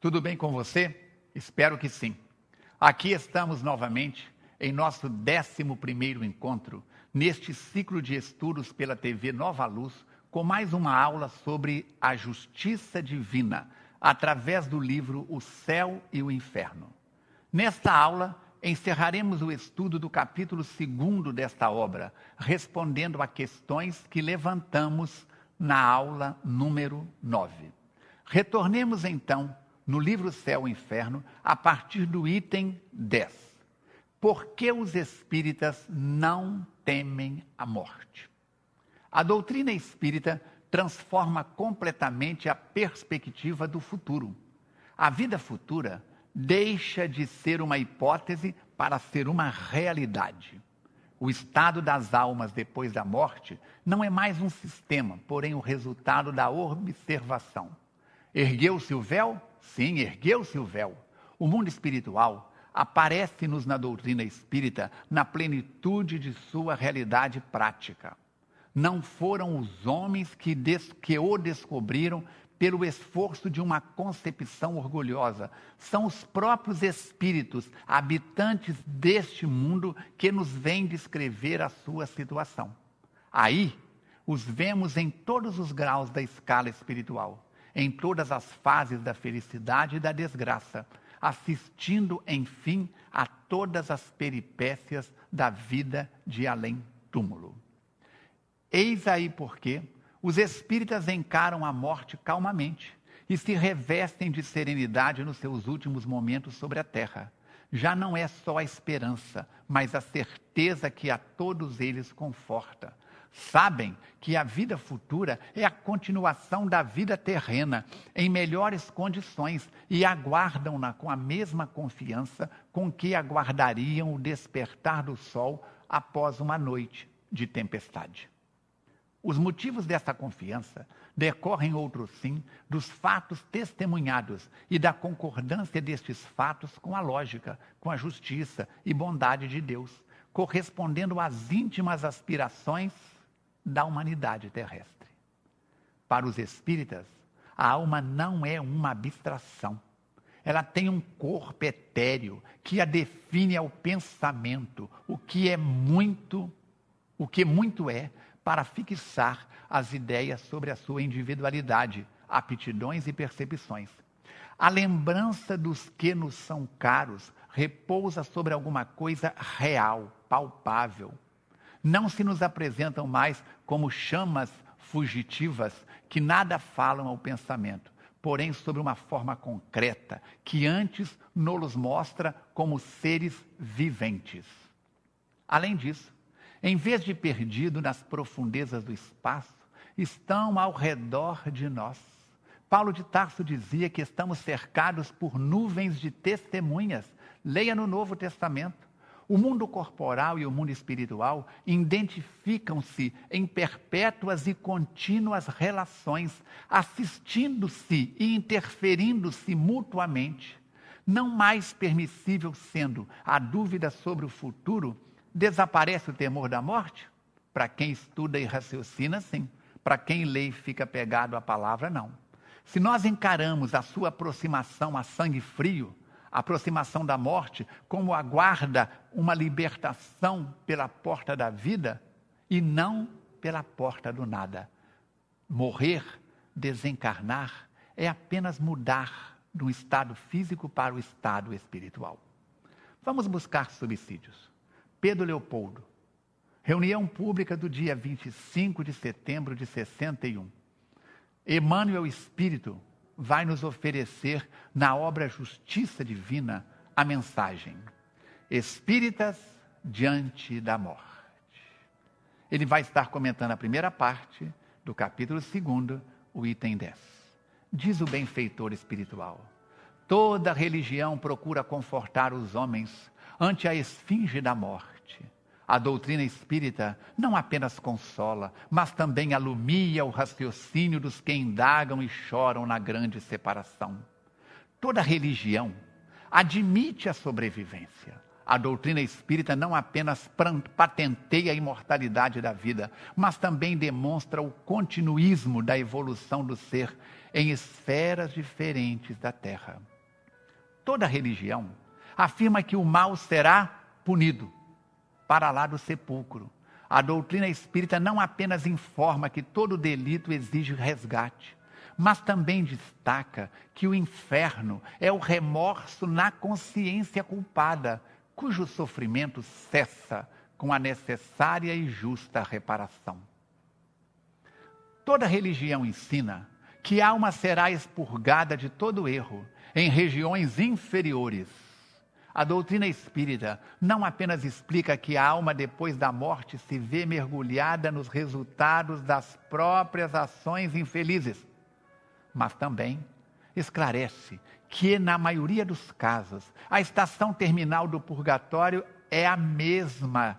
Tudo bem com você? Espero que sim. Aqui estamos novamente em nosso 11º encontro, neste ciclo de estudos pela TV Nova Luz, com mais uma aula sobre a justiça divina, através do livro O Céu e o Inferno. Nesta aula, encerraremos o estudo do capítulo 2º desta obra, respondendo a questões que levantamos na aula número 9. Retornemos então no livro Céu e Inferno, a partir do item 10. Por que os espíritas não temem a morte? A doutrina espírita transforma completamente a perspectiva do futuro. A vida futura deixa de ser uma hipótese para ser uma realidade. O estado das almas depois da morte não é mais um sistema, porém o resultado da observação. Ergueu-se o véu? Sim, ergueu-se o véu. O mundo espiritual aparece-nos na doutrina espírita na plenitude de sua realidade prática. Não foram os homens que o descobriram pelo esforço de uma concepção orgulhosa. São os próprios espíritos, habitantes deste mundo, que nos vêm descrever a sua situação. Aí, os vemos em todos os graus da escala espiritual, em todas as fases da felicidade e da desgraça, assistindo, enfim, a todas as peripécias da vida de além-túmulo. Eis aí porque os espíritas encaram a morte calmamente e se revestem de serenidade nos seus últimos momentos sobre a terra. Já não é só a esperança, mas a certeza que a todos eles conforta. Sabem que a vida futura é a continuação da vida terrena, em melhores condições, e aguardam-na com a mesma confiança com que aguardariam o despertar do sol após uma noite de tempestade. Os motivos dessa confiança decorrem, outro sim, dos fatos testemunhados e da concordância destes fatos com a lógica, com a justiça e bondade de Deus, correspondendo às íntimas aspirações da humanidade terrestre. Para os espíritas, a alma não é uma abstração. Ela tem um corpo etéreo que a define ao pensamento, o que muito é, para fixar as ideias sobre a sua individualidade, aptidões e percepções. A lembrança dos que nos são caros repousa sobre alguma coisa real, palpável. Não se nos apresentam mais como chamas fugitivas que nada falam ao pensamento, porém sobre uma forma concreta, que antes nos mostra como seres viventes. Além disso, em vez de perdido nas profundezas do espaço, estão ao redor de nós. Paulo de Tarso dizia que estamos cercados por nuvens de testemunhas. Leia no Novo Testamento. O mundo corporal e o mundo espiritual identificam-se em perpétuas e contínuas relações, assistindo-se e interferindo-se mutuamente. Não mais permissível sendo a dúvida sobre o futuro, desaparece o temor da morte? Para quem estuda e raciocina, sim. Para quem lê e fica pegado à palavra, não. Se nós encaramos a sua aproximação a sangue frio, a aproximação da morte, como aguarda uma libertação pela porta da vida e não pela porta do nada. Morrer, desencarnar, é apenas mudar do estado físico para o estado espiritual. Vamos buscar subsídios. Pedro Leopoldo, reunião pública do dia 25 de setembro de 61. Emmanuel Espírito vai nos oferecer, na obra Justiça Divina, a mensagem: Espíritas diante da morte. Ele vai estar comentando a primeira parte do capítulo 2, o item 10. Diz o benfeitor espiritual: toda religião procura confortar os homens ante a esfinge da morte. A doutrina espírita não apenas consola, mas também alumia o raciocínio dos que indagam e choram na grande separação. Toda religião admite a sobrevivência. A doutrina espírita não apenas patenteia a imortalidade da vida, mas também demonstra o continuismo da evolução do ser em esferas diferentes da Terra. toda religião afirma que o mal será punido para lá do sepulcro. A doutrina espírita não apenas informa que todo delito exige resgate, mas também destaca que o inferno é o remorso na consciência culpada, cujo sofrimento cessa com a necessária e justa reparação. Toda religião ensina que a alma será expurgada de todo erro em regiões inferiores. A doutrina espírita não apenas explica que a alma depois da morte se vê mergulhada nos resultados das próprias ações infelizes, mas também esclarece que, na maioria dos casos, a estação terminal do purgatório é a mesma,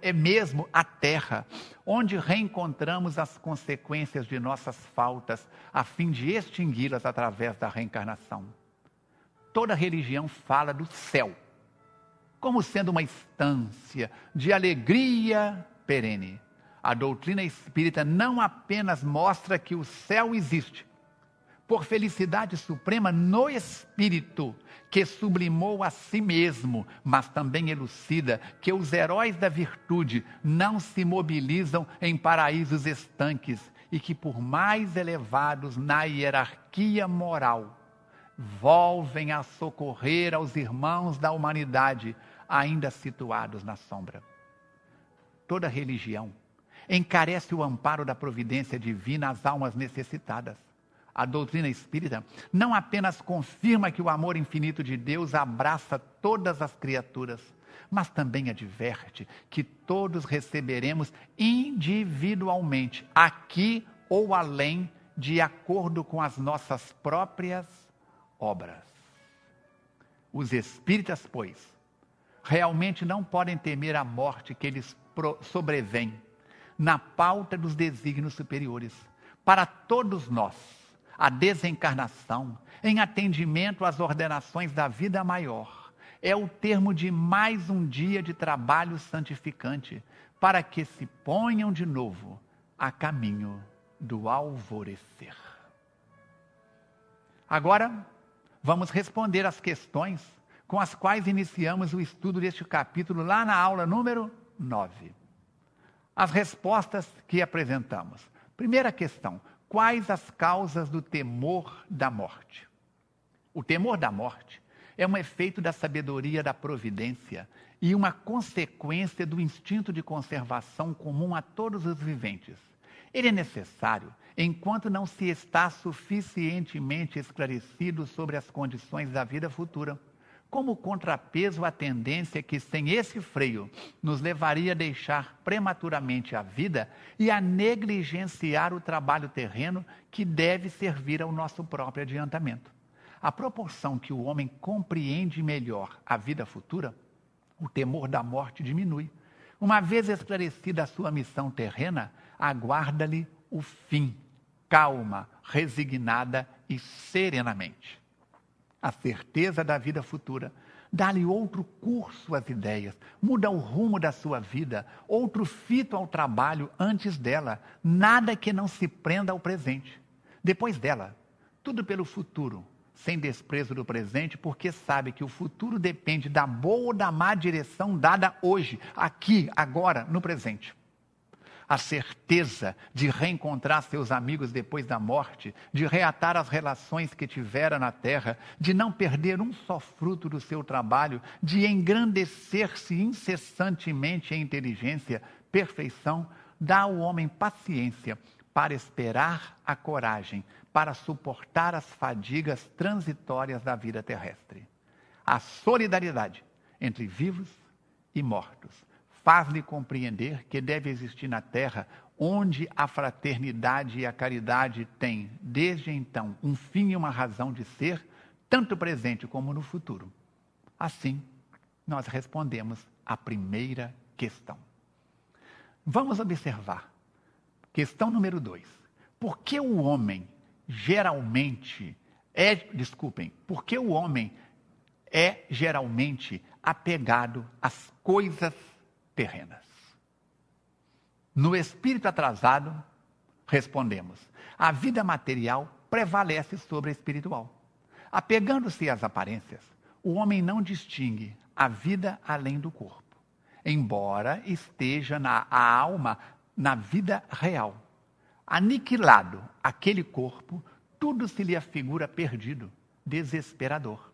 é mesmo a terra, onde reencontramos as consequências de nossas faltas, a fim de extingui-las através da reencarnação. Toda religião fala do céu, como sendo uma instância de alegria perene. A doutrina espírita não apenas mostra que o céu existe, por felicidade suprema no espírito, que sublimou a si mesmo, mas também elucida que os heróis da virtude não se mobilizam em paraísos estanques e que, por mais elevados na hierarquia moral, volvem a socorrer aos irmãos da humanidade ainda situados na sombra. Toda religião encarece o amparo da providência divina às almas necessitadas. A doutrina espírita não apenas confirma que o amor infinito de Deus abraça todas as criaturas, mas também adverte que todos receberemos individualmente, aqui ou além, de acordo com as nossas próprias obras. Os espíritas, pois, realmente não podem temer a morte que lhes sobrevém na pauta dos desígnios superiores. Para todos nós, a desencarnação, em atendimento às ordenações da vida maior, é o termo de mais um dia de trabalho santificante, para que se ponham de novo a caminho do alvorecer. Agora, vamos responder às questões com as quais iniciamos o estudo deste capítulo lá na aula número 9. As respostas que apresentamos. Primeira questão: quais as causas do temor da morte? O temor da morte é um efeito da sabedoria da providência e uma consequência do instinto de conservação comum a todos os viventes. Ele é necessário enquanto não se está suficientemente esclarecido sobre as condições da vida futura, como contrapeso à tendência que, sem esse freio, nos levaria a deixar prematuramente a vida e a negligenciar o trabalho terreno que deve servir ao nosso próprio adiantamento. À proporção que o homem compreende melhor a vida futura, o temor da morte diminui. Uma vez esclarecida a sua missão terrena, aguarda-lhe o fim, calma, resignada e serenamente. A certeza da vida futura dá-lhe outro curso às ideias, muda o rumo da sua vida, outro fito ao trabalho antes dela, nada que não se prenda ao presente. Depois dela, tudo pelo futuro, sem desprezo do presente, porque sabe que o futuro depende da boa ou da má direção dada hoje, aqui, agora, no presente. A certeza de reencontrar seus amigos depois da morte, de reatar as relações que tivera na terra, de não perder um só fruto do seu trabalho, de engrandecer-se incessantemente em inteligência, perfeição, dá ao homem paciência para esperar a coragem, para suportar as fadigas transitórias da vida terrestre. A solidariedade entre vivos e mortos faz-lhe compreender que deve existir na terra, onde a fraternidade e a caridade têm, desde então, um fim e uma razão de ser, tanto presente como no futuro. Assim, nós respondemos à primeira questão. Vamos observar. Questão número 2. Por que o homem geralmente é geralmente apegado às coisas terrenas? No espírito atrasado, respondemos: a vida material prevalece sobre a espiritual. Apegando-se às aparências, o homem não distingue a vida além do corpo, embora esteja a alma na vida real. Aniquilado aquele corpo, tudo se lhe afigura perdido, desesperador.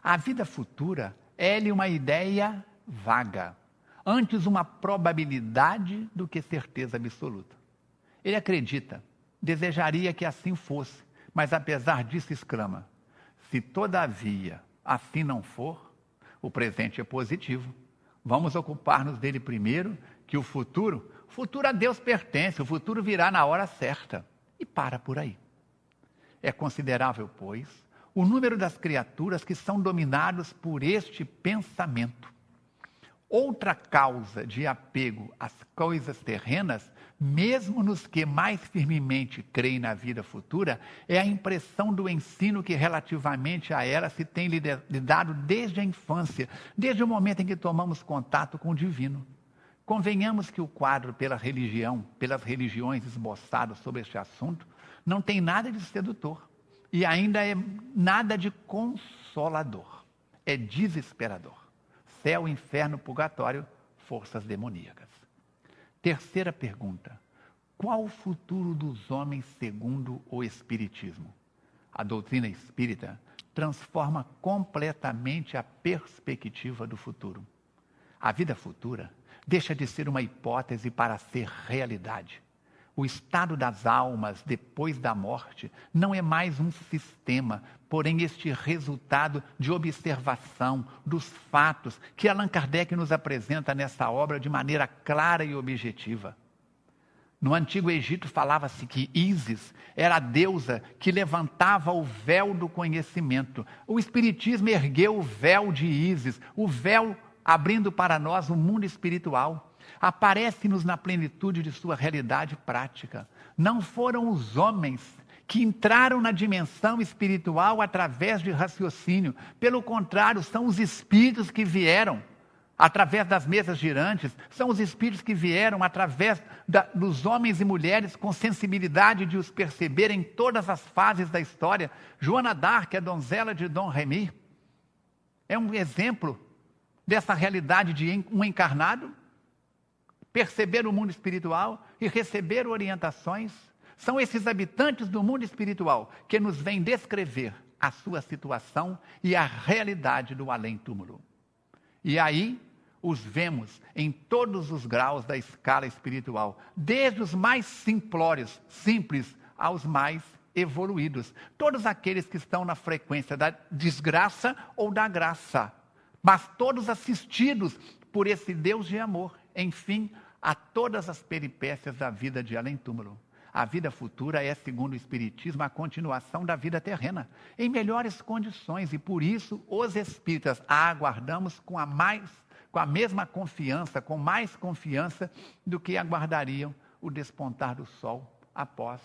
A vida futura é-lhe uma ideia vaga, antes uma probabilidade do que certeza absoluta. Ele acredita, desejaria que assim fosse, mas apesar disso exclama: se todavia assim não for, o presente é positivo. Vamos ocupar-nos dele primeiro, que o futuro a Deus pertence, o futuro virá na hora certa. E para por aí. É considerável, pois, o número das criaturas que são dominados por este pensamento. Outra causa de apego às coisas terrenas, mesmo nos que mais firmemente creem na vida futura, é a impressão do ensino que relativamente a ela se tem lhe dado desde a infância, desde o momento em que tomamos contato com o divino. Convenhamos que o quadro pelas religiões esboçado sobre este assunto, não tem nada de sedutor e ainda é nada de consolador. É desesperador. Céu, inferno, purgatório, forças demoníacas. Terceira pergunta: qual o futuro dos homens segundo o Espiritismo? A doutrina espírita transforma completamente a perspectiva do futuro. A vida futura deixa de ser uma hipótese para ser realidade. O estado das almas depois da morte não é mais um sistema, porém este resultado de observação dos fatos que Allan Kardec nos apresenta nessa obra de maneira clara e objetiva. No Antigo Egito falava-se que Ísis era a deusa que levantava o véu do conhecimento. O Espiritismo ergueu o véu de Ísis, o véu abrindo para nós o mundo espiritual. Aparece-nos na plenitude de sua realidade prática. Não foram os homens que entraram na dimensão espiritual através de raciocínio. Pelo contrário, são os espíritos que vieram através das mesas girantes, são os espíritos que vieram através dos homens e mulheres com sensibilidade de os perceber em todas as fases da história. Joana d'Arc, a donzela de Dom Remy, é um exemplo dessa realidade de um encarnado perceber o mundo espiritual e receber orientações. São esses habitantes do mundo espiritual que nos vêm descrever a sua situação e a realidade do além-túmulo. E aí os vemos em todos os graus da escala espiritual, desde os mais simplórios, simples, aos mais evoluídos. Todos aqueles que estão na frequência da desgraça ou da graça, mas todos assistidos por esse Deus de amor, enfim, a todas as peripécias da vida de além-túmulo. A vida futura é, segundo o Espiritismo, a continuação da vida terrena, em melhores condições, e por isso os espíritas a aguardamos com a mesma confiança, com mais confiança do que aguardariam o despontar do sol após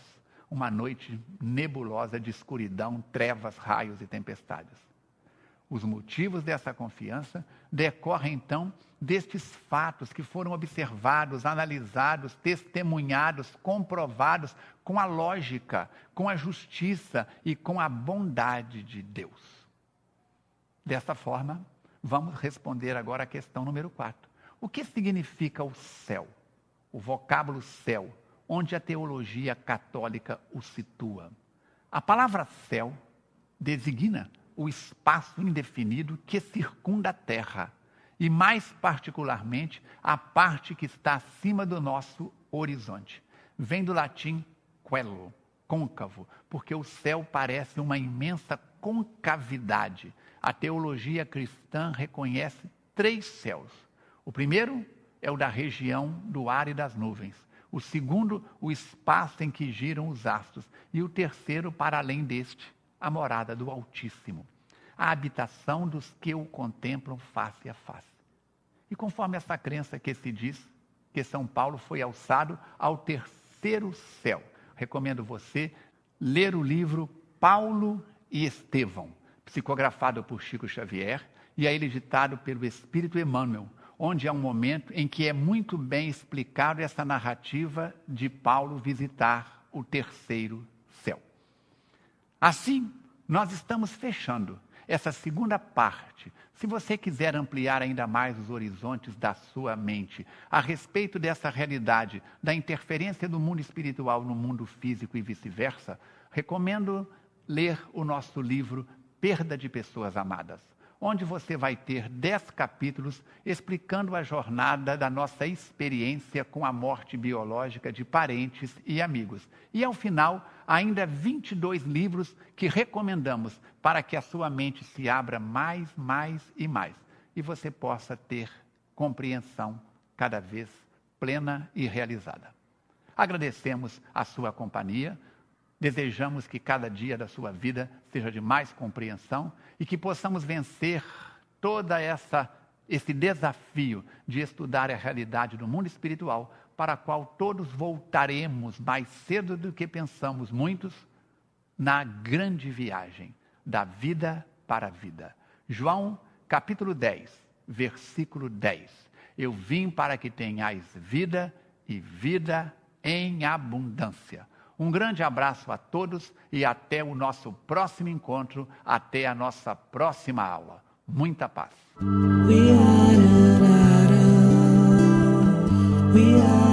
uma noite nebulosa de escuridão, trevas, raios e tempestades. Os motivos dessa confiança decorrem, então, destes fatos que foram observados, analisados, testemunhados, comprovados com a lógica, com a justiça e com a bondade de Deus. Dessa forma, vamos responder agora a questão número 4. O que significa o céu? O vocábulo céu, onde a teologia católica o situa. A palavra céu designa o espaço indefinido que circunda a Terra, e mais particularmente a parte que está acima do nosso horizonte. Vem do latim coelo, côncavo, porque o céu parece uma imensa concavidade. A teologia cristã reconhece 3 céus. O primeiro é o da região do ar e das nuvens. O segundo, o espaço em que giram os astros. E o terceiro, para além deste, a morada do Altíssimo, a habitação dos que o contemplam face a face. E conforme essa crença que se diz que São Paulo foi alçado ao 3º céu, recomendo você ler o livro Paulo e Estevão, psicografado por Chico Xavier e aí editado pelo Espírito Emmanuel, onde há um momento em que é muito bem explicado essa narrativa de Paulo visitar o 3º céu. Assim, nós estamos fechando essa segunda parte. Se você quiser ampliar ainda mais os horizontes da sua mente a respeito dessa realidade, da interferência do mundo espiritual no mundo físico e vice-versa, recomendo ler o nosso livro Perda de Pessoas Amadas, onde você vai ter 10 capítulos explicando a jornada da nossa experiência com a morte biológica de parentes e amigos. E, ao final, ainda 22 livros que recomendamos para que a sua mente se abra mais e mais. E você possa ter compreensão cada vez plena e realizada. Agradecemos a sua companhia. Desejamos que cada dia da sua vida seja de mais compreensão e que possamos vencer toda esse desafio de estudar a realidade do mundo espiritual, para a qual todos voltaremos mais cedo do que pensamos muitos, na grande viagem da vida para a vida. João, capítulo 10, versículo 10. Eu vim para que tenhais vida e vida em abundância. Um grande abraço a todos e até o nosso próximo encontro, até a nossa próxima aula. Muita paz. We are